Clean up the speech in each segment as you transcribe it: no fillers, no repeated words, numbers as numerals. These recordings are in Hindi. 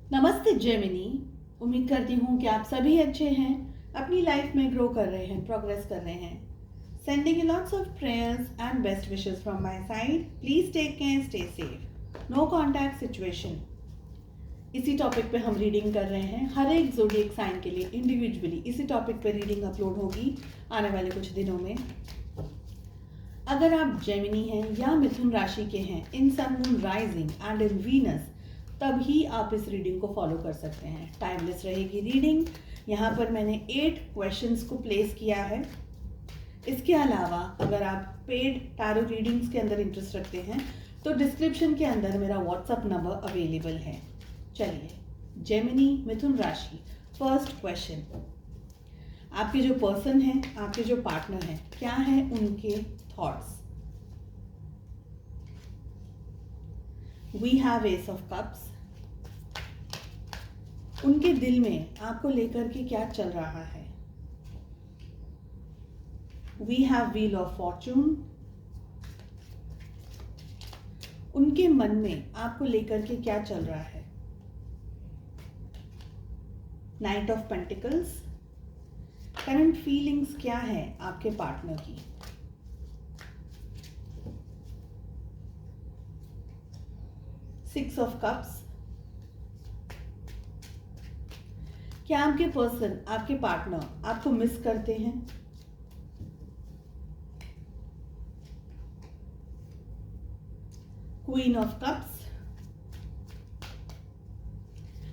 नमस्ते जेमिनी। उम्मीद करती हूँ कि आप सभी अच्छे हैं, अपनी लाइफ में ग्रो कर रहे हैं, प्रोग्रेस कर रहे हैं। Sending you lots of prayers and best wishes from my side. Please take care, stay safe, no contact situation. इसी टॉपिक पे हम रीडिंग कर रहे हैं, हर एक ज़ोडिएक साइन के लिए इंडिविजुअली इसी टॉपिक पे रीडिंग अपलोड होगी आने वाले कुछ दिनों में। अगर आप जेमिनी हैं या मिथुन राशि के हैं, in sun moon rising and in Venus, तभी आप इस रीडिंग को फॉलो कर सकते हैं। टाइमलेस रहेगी रीडिंग। यहाँ पर मैंने 8 क्वेश्चंस को प्लेस किया है। इसके अलावा अगर आप पेड टैरो रीडिंग्स के अंदर इंटरेस्ट रखते हैं तो डिस्क्रिप्शन के अंदर मेरा व्हाट्सअप नंबर अवेलेबल है। चलिए, जेमिनी मिथुन राशि, फर्स्ट क्वेश्चन। आपके जो पर्सन हैं, आपके जो पार्टनर हैं, क्या है उनके thoughts? We have ace of cups. उनके दिल में आपको लेकर के क्या चल रहा है? We have wheel of fortune. उनके मन में आपको लेकर के क्या चल रहा है? Night of pentacles. Current feelings क्या है आपके पार्टनर की? Six of cups. क्या आपके पर्सन, आपके पार्टनर आपको मिस करते हैं? Queen of cups.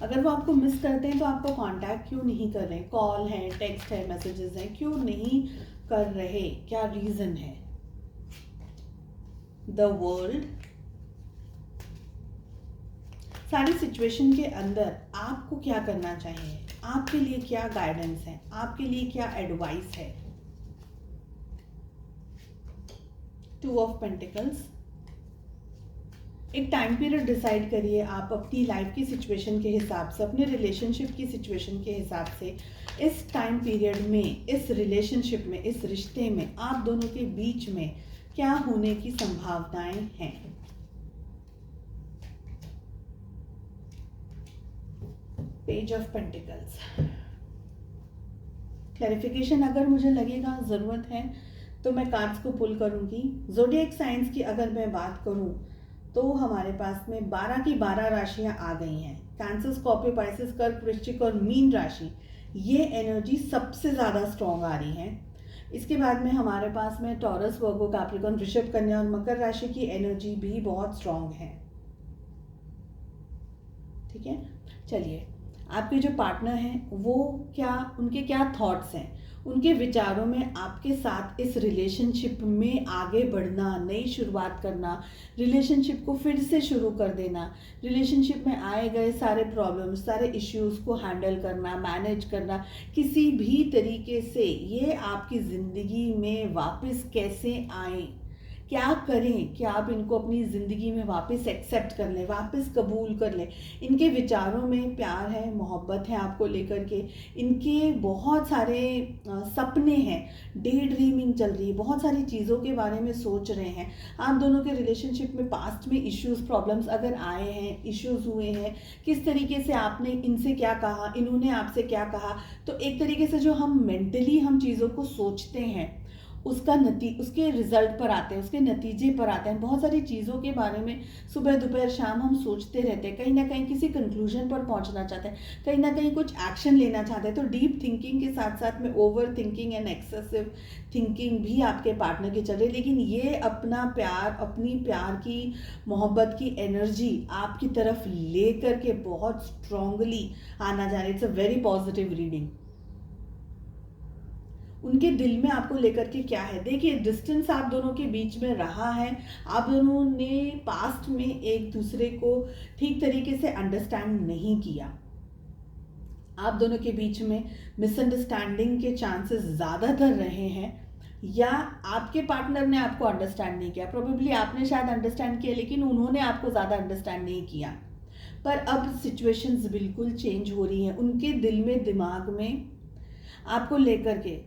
अगर वो आपको मिस करते हैं तो आपको कांटेक्ट क्यों नहीं कर रहे? कॉल है, टेक्स्ट है, मैसेजेस हैं, क्यों नहीं कर रहे? क्या रीजन है? The world. सारी सिचुएशन के अंदर आपको क्या करना चाहिए? आपके लिए क्या गाइडेंस है? आपके लिए क्या एडवाइस है? Two of pentacles. एक टाइम पीरियड डिसाइड करिए आप अपनी लाइफ की सिचुएशन के हिसाब से, अपने रिलेशनशिप की सिचुएशन के हिसाब से। इस टाइम पीरियड में, इस रिलेशनशिप में, इस रिश्ते में आप दोनों के बीच में क्या होने की संभावनाएं हैं? Page of pentacles. क्लैरिफिकेशन अगर मुझे लगेगा ज़रूरत है तो मैं कार्ड्स को पुल करूंगी। ज़ोडिएक साइंस की अगर मैं बात करूं तो हमारे पास में 12 की 12 राशियां आ गई हैं। कैंसर, स्कॉर्पियो, पाइसेस, कर्क, वृश्चिक और मीन राशि, ये एनर्जी सबसे ज़्यादा स्ट्रॉन्ग आ रही है। इसके बाद में हमारे पास में टॉरस, वर्गो, कैप्रिकॉर्न, वृषभ, कन्या और मकर राशि की एनर्जी भी बहुत स्ट्रॉन्ग है। ठीक है, चलिए, आपके जो पार्टनर हैं वो क्या, उनके क्या थॉट्स हैं? उनके विचारों में आपके साथ इस रिलेशनशिप में आगे बढ़ना, नई शुरुआत करना, रिलेशनशिप को फिर से शुरू कर देना, रिलेशनशिप में आए गए सारे प्रॉब्लम्स, सारे इश्यूज को हैंडल करना, मैनेज करना, किसी भी तरीके से ये आपकी ज़िंदगी में वापस कैसे आए, क्या करें कि आप इनको अपनी ज़िंदगी में वापस एक्सेप्ट कर लें, वापस कबूल कर लें। इनके विचारों में प्यार है, मोहब्बत है आपको लेकर के। इनके बहुत सारे सपने हैं, डे ड्रीमिंग चल रही है, बहुत सारी चीज़ों के बारे में सोच रहे हैं। आप दोनों के रिलेशनशिप में पास्ट में इश्यूज, प्रॉब्लम्स अगर आए हैं, इश्यूज हुए हैं, किस तरीके से आपने इनसे क्या कहा, इन्होंने आपसे क्या कहा, तो एक तरीके से जो हम मेंटली हम चीज़ों को सोचते हैं उसका उसके रिजल्ट पर आते हैं, उसके नतीजे पर आते हैं। बहुत सारी चीज़ों के बारे में सुबह दोपहर शाम हम सोचते रहते हैं, कहीं ना कहीं किसी कंक्लूजन पर पहुंचना चाहते हैं, कहीं ना कहीं कुछ एक्शन लेना चाहते हैं। तो डीप थिंकिंग के साथ साथ में over thinking and excessive thinking भी आपके पार्टनर की चल रही है। लेकिन ये अपना प्यार, अपनी प्यार की, मोहब्बत की एनर्जी आपकी तरफ ले करके बहुत स्ट्रांगली आना जा रहा है। It's a very positive reading. उनके दिल में आपको लेकर के क्या है? देखिए, डिस्टेंस आप दोनों के बीच में रहा है। आप दोनों ने पास्ट में एक दूसरे को ठीक तरीके से अंडरस्टैंड नहीं किया। आप दोनों के बीच में मिसअंडरस्टैंडिंग के चांसेस ज़्यादातर रहे हैं, या आपके पार्टनर ने आपको अंडरस्टैंड नहीं किया। प्रोबेबली आपने शायद अंडरस्टैंड किया लेकिन उन्होंने आपको ज़्यादा अंडरस्टैंड नहीं किया। पर अब सिचुएशंस बिल्कुल चेंज हो रही हैं। उनके दिल में, दिमाग में आपको लेकर के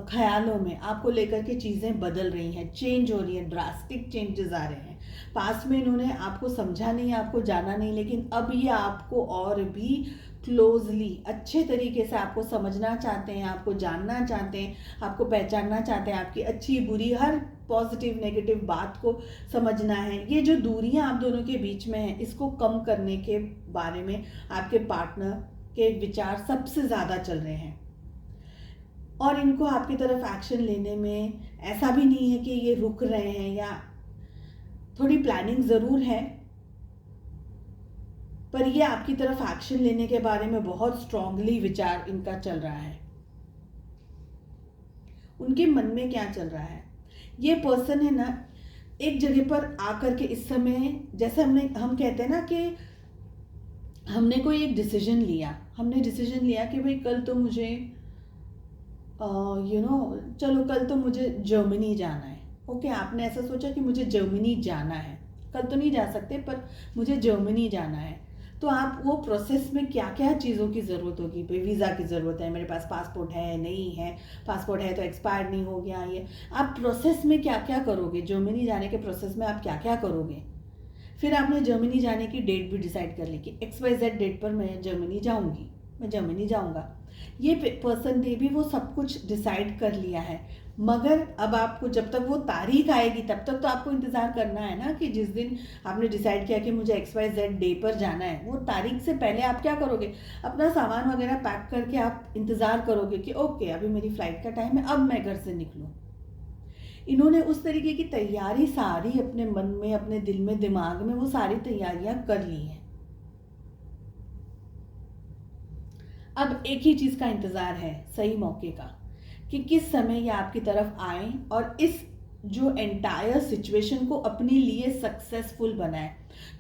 ख्यालों में आपको लेकर के चीज़ें बदल रही हैं, चेंज हो रही हैं, ड्रास्टिक चेंजेस आ रहे हैं। पास्ट में इन्होंने आपको समझा नहीं, आपको जाना नहीं, लेकिन अब ये आपको और भी क्लोजली अच्छे तरीके से आपको समझना चाहते हैं, आपको जानना चाहते हैं, आपको पहचानना चाहते हैं, आपकी अच्छी बुरी हर पॉजिटिव नेगेटिव बात को समझना है। ये जो दूरियां आप दोनों के बीच में हैं, इसको कम करने के बारे में आपके पार्टनर के विचार सबसे ज़्यादा चल रहे हैं। और इनको आपकी तरफ एक्शन लेने में ऐसा भी नहीं है कि ये रुक रहे हैं, या थोड़ी प्लानिंग ज़रूर है, पर ये आपकी तरफ एक्शन लेने के बारे में बहुत स्ट्रांगली विचार इनका चल रहा है। उनके मन में क्या चल रहा है, ये पर्सन है ना, एक जगह पर आकर के इस समय, जैसे हम कहते हैं ना कि हमने कोई एक डिसीजन लिया, कि भाई कल तो मुझे चलो कल तो मुझे जर्मनी जाना है। ओके, आपने ऐसा सोचा कि मुझे जर्मनी जाना है, कल तो नहीं जा सकते पर मुझे जर्मनी जाना है। तो आप वो प्रोसेस में क्या क्या चीज़ों की ज़रूरत होगी, भाई वीज़ा की ज़रूरत है, मेरे पास पासपोर्ट है नहीं है, पासपोर्ट है तो एक्सपायर नहीं हो गया, ये आप प्रोसेस में क्या क्या करोगे, जर्मनी जाने के प्रोसेस में आप क्या क्या करोगे। फिर आपने जर्मनी जाने की डेट भी डिसाइड कर ली कि XYZ डेट पर मैं जर्मनी जाऊँगी, मैं जर्मनी जाऊँगा। ये पर्सन ने भी वो सब कुछ डिसाइड कर लिया है, मगर अब आपको जब तक वो तारीख आएगी तब तक तो आपको इंतज़ार करना है ना, कि जिस दिन आपने डिसाइड किया कि मुझे XYZ डे पर जाना है, वो तारीख से पहले आप क्या करोगे, अपना सामान वगैरह पैक करके आप इंतज़ार करोगे कि ओके अभी मेरी फ़्लाइट का टाइम है, अब मैं घर से निकलूँ। इन्होंने उस तरीके की तैयारी सारी अपने मन में, अपने दिल में, दिमाग में वो सारी तैयारियां कर ली हैं। अब एक ही चीज़ का इंतज़ार है, सही मौके का, कि किस समय ये आपकी तरफ आए और इस जो एंटायर सिचुएशन को अपने लिए सक्सेसफुल बनाए।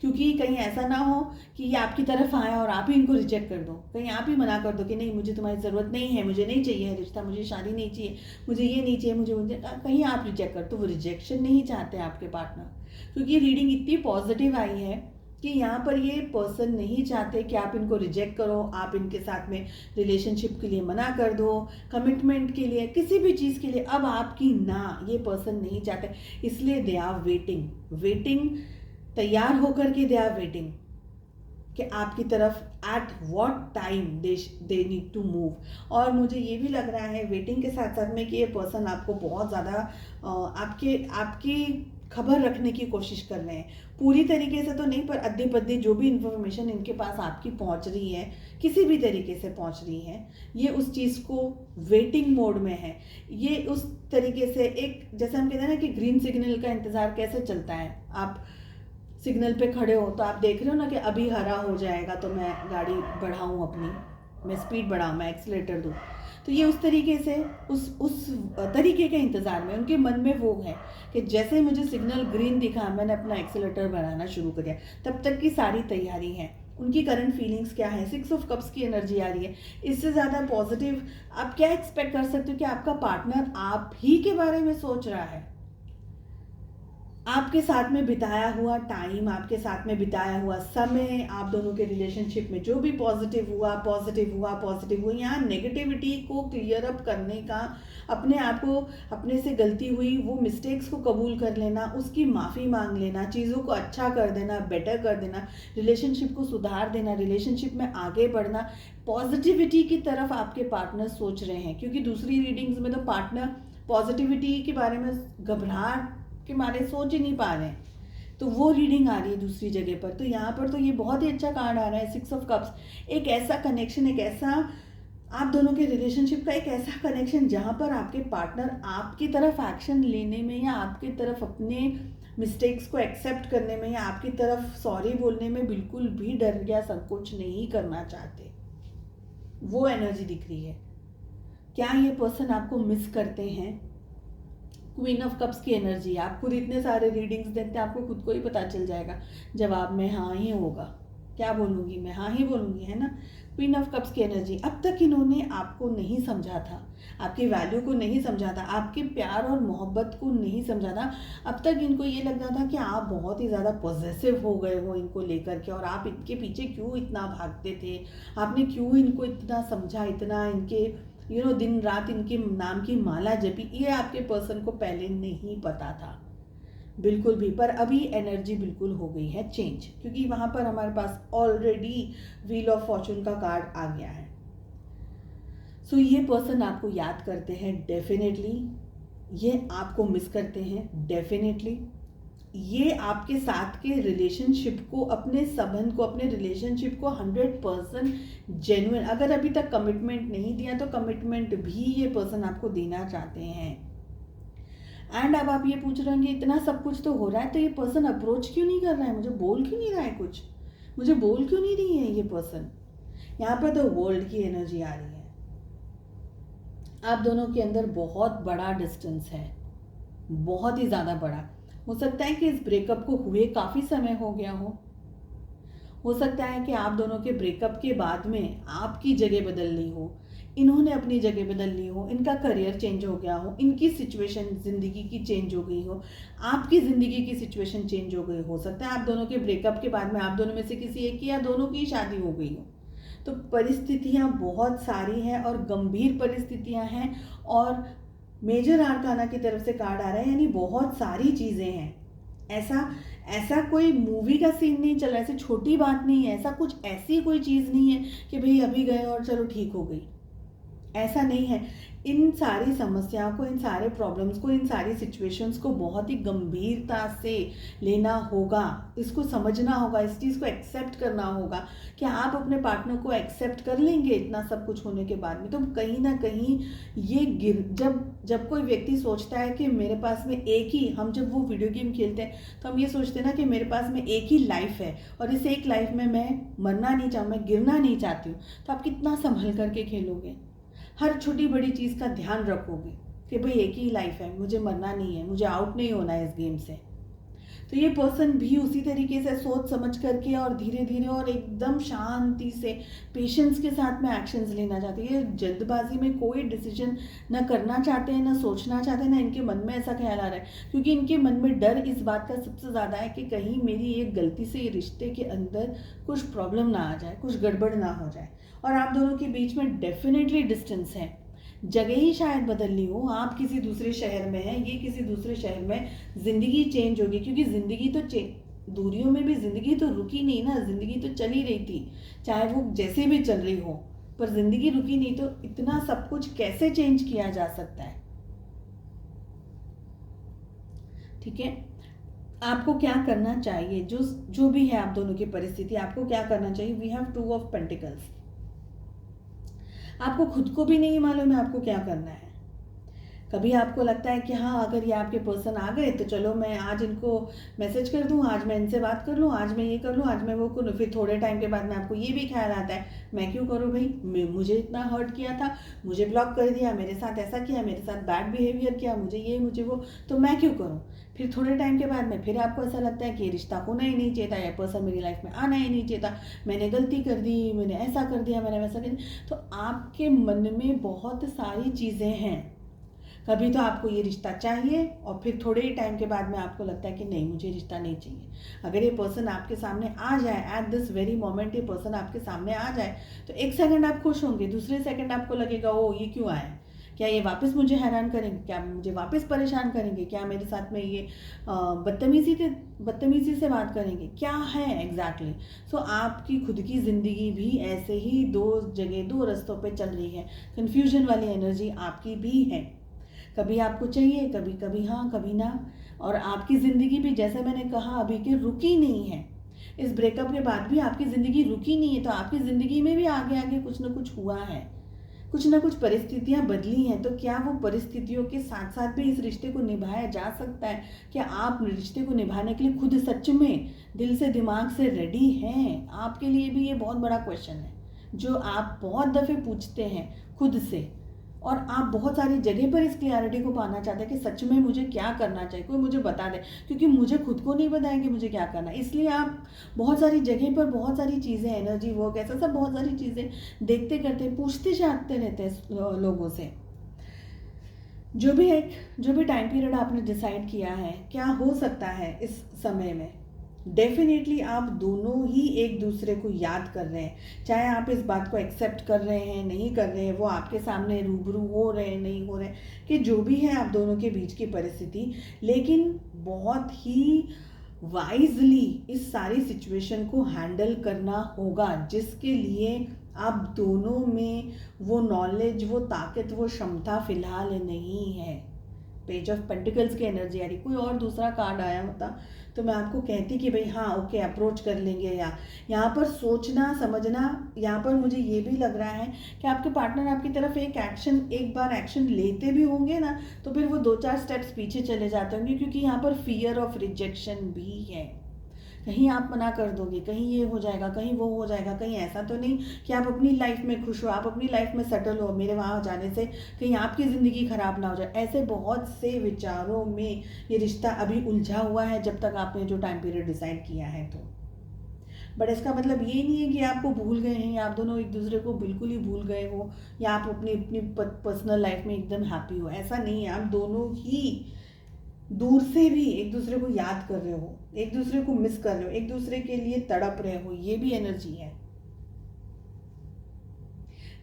क्योंकि कहीं ऐसा ना हो कि ये आपकी तरफ आए और आप ही इनको रिजेक्ट कर दो, कहीं आप ही मना कर दो कि नहीं मुझे तुम्हारी ज़रूरत नहीं है, मुझे नहीं चाहिए रिश्ता, मुझे शादी नहीं चाहिए, मुझे ये नहीं चाहिए, मुझे कहीं आप रिजेक्ट कर, तो वो रिजेक्शन नहीं चाहते आपके पार्टनर। क्योंकि रीडिंग इतनी पॉजिटिव आई है कि यहाँ पर ये पर्सन नहीं चाहते कि आप इनको रिजेक्ट करो, आप इनके साथ में रिलेशनशिप के लिए मना कर दो, कमिटमेंट के लिए, किसी भी चीज़ के लिए अब आपकी ना ये पर्सन नहीं चाहते। इसलिए दे आर वेटिंग, तैयार होकर के दे आर वेटिंग कि आपकी तरफ at what time they need to move. और मुझे ये भी लग रहा है वेटिंग के साथ साथ में कि ये पर्सन आपको बहुत ज़्यादा आपकी खबर रखने की कोशिश कर रहे हैं। पूरी तरीके से तो नहीं, पर अद्दी पद्दी जो भी इंफॉर्मेशन इनके पास आपकी पहुंच रही है, किसी भी तरीके से पहुंच रही है, ये उस चीज़ को वेटिंग मोड में है। ये उस तरीके से, एक जैसे हम कहते हैं ना कि ग्रीन सिग्नल का इंतज़ार कैसे चलता है, आप सिग्नल पे खड़े हो तो आप देख रहे हो ना कि अभी हरा हो जाएगा तो मैं गाड़ी बढ़ाऊँ, अपनी मैं स्पीड बढ़ाऊँ, मैं एक्सीलेटर दूँ। तो ये उस तरीके से उस तरीके के इंतज़ार में उनके मन में वो है कि जैसे मुझे सिग्नल ग्रीन दिखा मैंने अपना एक्सीलेटर बढ़ाना शुरू कर दिया, तब तक की सारी तैयारी है। उनकी करंट फीलिंग्स क्या है, 6 ऑफ कप्स की एनर्जी आ रही है। इससे ज़्यादा पॉजिटिव आप क्या एक्सपेक्ट कर सकते हो कि आपका पार्टनर आप ही के बारे में सोच रहा है। आपके साथ में बिताया हुआ टाइम, आपके साथ में बिताया हुआ समय, आप दोनों के रिलेशनशिप में जो भी पॉजिटिव हुआ, यहाँ नेगेटिविटी को क्लियर अप करने का, अपने आप को, अपने से गलती हुई वो मिस्टेक्स को कबूल कर लेना, उसकी माफ़ी मांग लेना, चीज़ों को अच्छा कर देना, बेटर कर देना, रिलेशनशिप को सुधार देना, रिलेशनशिप में आगे बढ़ना, पॉजिटिविटी की तरफ आपके पार्टनर सोच रहे हैं। क्योंकि दूसरी रीडिंग्स में तो पार्टनर पॉजिटिविटी के बारे में घबराहट के मारे सोच ही नहीं पा रहे हैं, तो वो रीडिंग आ रही है दूसरी जगह पर। तो यहाँ पर तो ये बहुत ही अच्छा कार्ड आ रहा है, 6 ऑफ कप्स। एक ऐसा कनेक्शन, एक ऐसा आप दोनों के रिलेशनशिप का एक ऐसा कनेक्शन जहाँ पर आपके पार्टनर आपकी तरफ एक्शन लेने में, या आपकी तरफ अपने मिस्टेक्स को एक्सेप्ट करने में, या आपकी तरफ सॉरी बोलने में बिल्कुल भी डर या संकोच नहीं करना चाहते। वो एनर्जी दिख रही है। क्या ये पर्सन आपको मिस करते हैं? क्वीन ऑफ कप्स की एनर्जी, आप खुद इतने सारे रीडिंग्स देखते हैं, आपको खुद को ही पता चल जाएगा जवाब में हाँ ही होगा। क्या बोलूँगी मैं, हाँ ही बोलूँगी, है ना। क्वीन ऑफ कप्स की एनर्जी, अब तक इन्होंने आपको नहीं समझा था, आपकी वैल्यू को नहीं समझा था, आपके प्यार और मोहब्बत को नहीं समझा था। अब तक इनको ये लगता था कि आप बहुत ही ज़्यादा पॉजेसिव हो गए हो इनको लेकर के, और आप इनके पीछे क्यों इतना भागते थे, आपने क्यों इनको इतना समझा, इतना इनके दिन रात इनके नाम की माला जपी, ये आपके पर्सन को पहले नहीं पता था बिल्कुल भी। पर अभी एनर्जी बिल्कुल हो गई है चेंज, क्योंकि वहाँ पर हमारे पास ऑलरेडी व्हील ऑफ फॉर्चून का कार्ड आ गया है। सो ये पर्सन आपको याद करते हैं डेफिनेटली, ये आपको मिस करते हैं डेफिनेटली। ये आपके साथ के रिलेशनशिप को, अपने संबंध को, अपने रिलेशनशिप को 100% जेन्युइन, अगर अभी तक कमिटमेंट नहीं दिया तो कमिटमेंट भी ये पर्सन आपको देना चाहते हैं। एंड अब आप ये पूछ रहे होंगे इतना सब कुछ तो हो रहा है तो ये पर्सन अप्रोच क्यों नहीं कर रहा है, मुझे बोल क्यों नहीं रहा है, कुछ मुझे बोल क्यों नहीं रही है ये पर्सन। यहाँ पर तो वर्ल्ड की एनर्जी आ रही है। आप दोनों के अंदर बहुत बड़ा डिस्टेंस है, बहुत ही ज़्यादा बड़ा। हो सकता है कि इस ब्रेकअप को हुए काफ़ी समय हो गया हो सकता है कि आप दोनों के ब्रेकअप के बाद में आपकी जगह बदल ली हो, इन्होंने अपनी जगह बदल ली हो, इनका करियर चेंज हो गया हो, इनकी सिचुएशन ज़िंदगी की चेंज हो गई हो, आपकी ज़िंदगी की सिचुएशन चेंज हो गई। हो सकता है आप दोनों के ब्रेकअप के बाद में आप दोनों में से किसी एक की या दोनों की शादी हो गई हो। तो परिस्थितियाँ बहुत सारी हैं और गंभीर परिस्थितियाँ हैं, और मेजर आर्काना की तरफ से कार्ड आ रहा है, यानी बहुत सारी चीज़ें हैं। ऐसा कोई मूवी का सीन नहीं चल रहा है, ऐसी छोटी बात नहीं है, ऐसा कुछ ऐसी कोई चीज़ नहीं है कि भाई अभी गए और चलो ठीक हो गई, ऐसा नहीं है। इन सारी समस्याओं को, इन सारे प्रॉब्लम्स को, इन सारी सिचुएशंस को बहुत ही गंभीरता से लेना होगा, इसको समझना होगा, इस चीज़ को एक्सेप्ट करना होगा। कि आप अपने पार्टनर को एक्सेप्ट कर लेंगे इतना सब कुछ होने के बाद में, तो कहीं ना कहीं ये जब कोई व्यक्ति सोचता है कि मेरे पास में एक ही, हम जब वो वीडियो गेम खेलते हैं तो हम ये सोचते हैं ना कि मेरे पास में एक ही लाइफ है और इस एक लाइफ में मैं मरना नहीं चाहूँ, मैं गिरना नहीं चाहती हूँ, तो आप कितना संभल करके खेलोगे, हर छोटी बड़ी चीज़ का ध्यान रखोगे कि भाई एक ही लाइफ है, मुझे मरना नहीं है, मुझे आउट नहीं होना है इस गेम से। तो ये पर्सन भी उसी तरीके से सोच समझ करके और धीरे धीरे और एकदम शांति से, पेशेंस के साथ में एक्शंस लेना चाहते हैं। ये जल्दबाजी में कोई डिसीजन ना करना चाहते हैं, ना सोचना चाहते हैं, ना इनके मन में ऐसा ख्याल आ रहा है, क्योंकि इनके मन में डर इस बात का सबसे ज़्यादा है कि कहीं मेरी एक गलती से ये रिश्ते के अंदर कुछ प्रॉब्लम ना आ जाए, कुछ गड़बड़ ना हो जाए। और आप दोनों के बीच में डेफिनेटली डिस्टेंस है, जगह ही शायद बदल ली हो, आप किसी दूसरे शहर में हैं, ये किसी दूसरे शहर में, ज़िंदगी चेंज होगी, क्योंकि ज़िंदगी तो दूरियों में भी ज़िंदगी तो रुकी नहीं ना, ज़िंदगी तो चल ही रही थी, चाहे वो जैसे भी चल रही हो, पर ज़िंदगी रुकी नहीं। तो इतना सब कुछ कैसे चेंज किया जा सकता है, ठीक है। आपको क्या करना चाहिए, जो भी है आप दोनों की परिस्थिति, आपको क्या करना चाहिए। We have 2 of pentacles. आपको खुद को भी नहीं मालूम है आपको क्या करना है। कभी आपको लगता है कि हाँ, अगर ये आपके पर्सन आ गए तो चलो मैं आज इनको मैसेज कर दूँ, आज मैं इनसे बात कर लूँ, आज मैं ये कर लूँ, आज मैं वो कर लूँ। फिर थोड़े टाइम के बाद में आपको ये भी ख्याल आता है, मैं क्यों करूँ भाई, मुझे इतना हर्ट किया था, मुझे ब्लॉक कर दिया, मेरे साथ ऐसा किया, मेरे साथ बैड बिहेवियर किया, मुझे वो, तो मैं क्यों करूँ। फिर थोड़े टाइम के बाद में फिर आपको ऐसा लगता है कि ये रिश्ता होना ही नहीं चाहिए था, या पर्सन मेरी लाइफ में आना ही नहीं चाहिए था, मैंने गलती कर दी, मैंने ऐसा कर दिया, मैंने वैसा कर दिया। तो आपके मन में बहुत सारी चीज़ें हैं। कभी तो आपको ये रिश्ता चाहिए और फिर थोड़े ही टाइम के बाद में आपको लगता है कि नहीं, मुझे रिश्ता नहीं चाहिए। अगर ये पर्सन आपके सामने आ जाए, एट दिस वेरी मोमेंट ये पर्सन आपके सामने आ जाए, तो एक सेकंड आप खुश होंगे, दूसरे सेकंड आपको लगेगा ओ ये क्यों आए, क्या ये वापस मुझे हैरान करेंगे, क्या मुझे वापस परेशान करेंगे, क्या मेरे साथ में ये बदतमीजी से बात करेंगे, क्या है एग्जैक्टली। सो आपकी खुद की ज़िंदगी भी ऐसे ही 2 जगह 2 रास्तों पे चल रही है, कन्फ्यूजन वाली एनर्जी आपकी भी है। कभी आपको चाहिए, कभी हाँ, कभी ना। और आपकी ज़िंदगी भी, जैसे मैंने कहा अभी कि रुकी नहीं है, इस ब्रेकअप के बाद भी आपकी ज़िंदगी रुकी नहीं है। तो आपकी ज़िंदगी में भी आगे आगे कुछ ना कुछ हुआ है, कुछ ना कुछ परिस्थितियां बदली हैं। तो क्या वो परिस्थितियों के साथ साथ भी इस रिश्ते को निभाया जा सकता है? क्या आप रिश्ते को निभाने के लिए खुद सच में दिल से दिमाग से रेडी हैं? आपके लिए भी ये बहुत बड़ा क्वेश्चन है जो आप बहुत दफ़े पूछते हैं खुद से, और आप बहुत सारी जगह पर इस क्लियरिटी को पाना चाहते हैं कि सच में मुझे क्या करना चाहिए, कोई मुझे बता दे, क्योंकि मुझे खुद को नहीं पता है कि मुझे क्या करना है। इसलिए आप बहुत सारी जगह पर बहुत सारी चीज़ें, एनर्जी वर्क, ऐसा सब बहुत सारी चीज़ें देखते करते, पूछते जाते रहते हैं लोगों से। जो भी टाइम पीरियड आपने डिसाइड किया है, क्या हो सकता है इस समय में, डेफिनेटली आप दोनों ही एक दूसरे को याद कर रहे हैं, चाहे आप इस बात को एक्सेप्ट कर रहे हैं नहीं कर रहे हैं, वो आपके सामने रूबरू हो रहे हैं नहीं हो रहे, कि जो भी है आप दोनों के बीच की परिस्थिति, लेकिन बहुत ही वाइजली इस सारी सिचुएशन को हैंडल करना होगा, जिसके लिए आप दोनों में वो नॉलेज, वो ताकत, वो क्षमता फिलहाल नहीं है। पेज ऑफ पेंटिकल्स की एनर्जी आ रही, कोई और दूसरा कार्ड आया होता तो मैं आपको कहती कि भाई हाँ ओके अप्रोच कर लेंगे, या यहाँ पर सोचना समझना, यहाँ पर मुझे ये भी लग रहा है कि आपके पार्टनर आपकी तरफ एक बार एक्शन लेते भी होंगे ना, तो फिर वो 2-4 स्टेप्स पीछे चले जाते होंगे, क्योंकि यहाँ पर फियर ऑफ रिजेक्शन भी है। कहीं आप मना कर दोगे, कहीं ये हो जाएगा, कहीं वो हो जाएगा, कहीं ऐसा तो नहीं कि आप अपनी लाइफ में खुश हो, आप अपनी लाइफ में सेटल हो, मेरे वहाँ जाने से कहीं आपकी ज़िंदगी ख़राब ना हो जाए। ऐसे बहुत से विचारों में ये रिश्ता अभी उलझा हुआ है, जब तक आपने जो टाइम पीरियड डिसाइड किया है तो। बट इसका मतलब ये नहीं है कि आपको भूल गए हैं, या आप दोनों एक दूसरे को बिल्कुल ही भूल गए हो, या आप अपनी अपनी पर्सनल लाइफ में एकदम हैप्पी हो, ऐसा नहीं है। आप दोनों ही दूर से भी एक दूसरे को याद कर रहे हो, एक दूसरे को मिस कर रहे हो, एक दूसरे के लिए तड़प रहे हो, ये भी एनर्जी है।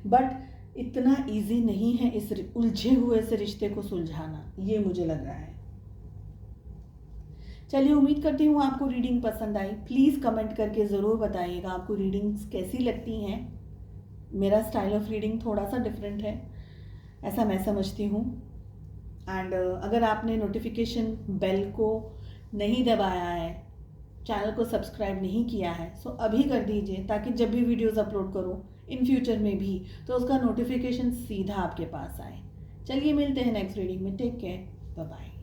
बट इतना इजी नहीं है इस उलझे हुए से रिश्ते को सुलझाना, ये मुझे लग रहा है। चलिए, उम्मीद करती हूँ आपको रीडिंग पसंद आई। प्लीज़ कमेंट करके ज़रूर बताइएगा आपको रीडिंग्स कैसी लगती हैं। मेरा स्टाइल ऑफ रीडिंग थोड़ा सा डिफरेंट है, ऐसा मैं समझती हूँ। एंड अगर आपने नोटिफिकेशन बेल को नहीं दबाया है, चैनल को सब्सक्राइब नहीं किया है, सो अभी कर दीजिए, ताकि जब भी वीडियोस अपलोड करूँ इन फ्यूचर में भी तो उसका नोटिफिकेशन सीधा आपके पास आए। चलिए, मिलते हैं नेक्स्ट रीडिंग में। Take care, bye bye.